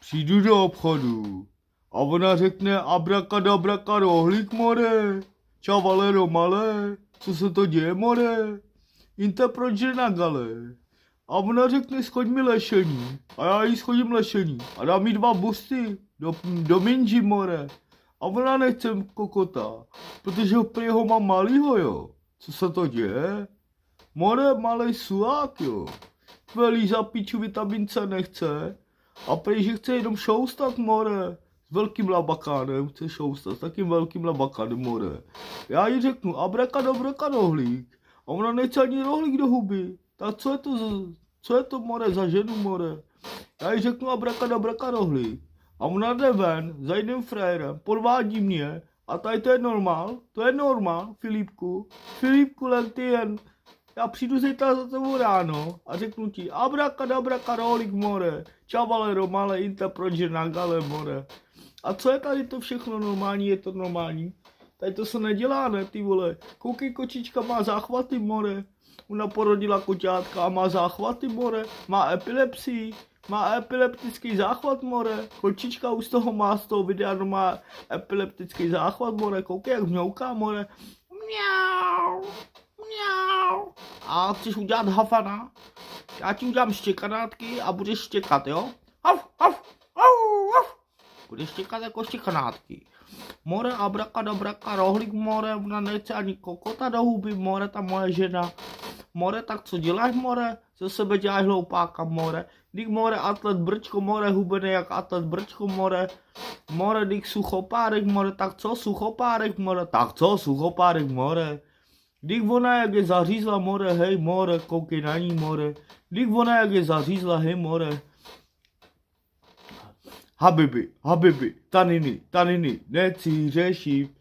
Přijdu do obchodu a ona řekne abrakadabra rohlík, more. Čau, Valero, malé, co se to děje, more? Inte proč na gale? A ona řekne, schoď mi lešení. A já jí schodím lešení. A dám mi 2 busty do minži, more. A ona nechce kokota, protože prý ho mám malýho, jo. Co se to děje? More, malej sulák, jo. Velí za piču vitamin C nechce. A prý, že chce jenom šoustat, more. S velkým labakánem chce šoustat, s takým velkým labakánem, more. Já jí řeknu, abrakadabra rohlík. A ona nechce ani rohlík do huby. Tak co je to, more, za ženu, more? Já jí řeknu abrakadabra rohlík. A ona jde ven za jiným frérem, podvádí mě. A tady to je normál, Filipku. Filipku, len ty jen. Já přijdu zítra za tebou ráno a řeknu ti abrakadabra rohlík, more. Čau, Valero, malé, inte proč na gale, more. A co je tady to všechno normální, je to normální? Tady to se nedělá, ne, ty vole. Koukej, kočička má záchvaty, more. Ona porodila koťátka a má záchvaty, more. Má epilepsii. Má epileptický záchvat, more. Kočička už z toho videa, no má epileptický záchvat, more. Koukej, jak mňouká, more. Mňau, mňau. A chceš udělat hafana? Já ti udělám štěkanátky a budeš štěkat, jo? Haf, haf, haf, haf. Budeš štěkat jako štěkanátky. More, abrakadabra rohlík, more. Ona nechce ani kokota do huby, more, ta moje žena. More, tak co děláš, more? Ze sebe děláš hloupáka, more. Dík, more, atlet brčko, more, hubený jak atlet brčko, more. More, dík, suchopárek, more, tak co, suchopárek, more, tak co, suchopárek, more. Dík, ona jak je zařízla, more, hej, more, koukej na ní, more. Dík, ona jak je zařízla, hej, more. Habibi, taniny, nechci řešit,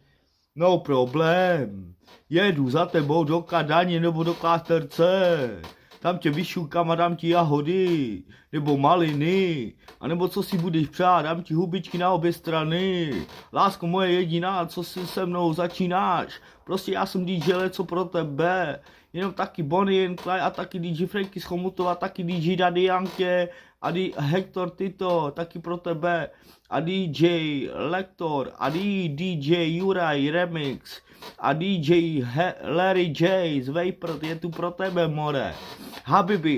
no problém. Jedu za tebou do Kadaně nebo do Klášterce. Tam tě vyšukám a dám ti jahody, nebo maliny, anebo co si budeš přát, dám ti hubičky na obě strany. Lásko moje jediná, co si se mnou začínáš, prostě já jsem DJ co pro tebe. Jenom taky Bonnie and Clyde a taky DJ Franky z Chomutova, taky DJ Daddy Yankee a Hector Tito, taky pro tebe. A DJ Lektor a DJ Juraj Remix a DJ Larry J z Vapor, je tu pro tebe, more.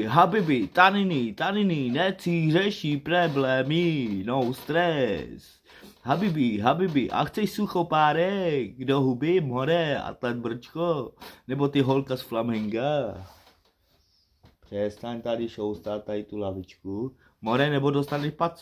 Habibi, taniny, nechci řeší problémy, no stres. Habibi, a chceš suchopárek do huby, more, atlet brčko, nebo ty holka z Flamenga. Přestaň tady šoustat tady tu lavičku, more, nebo dostaneš paci.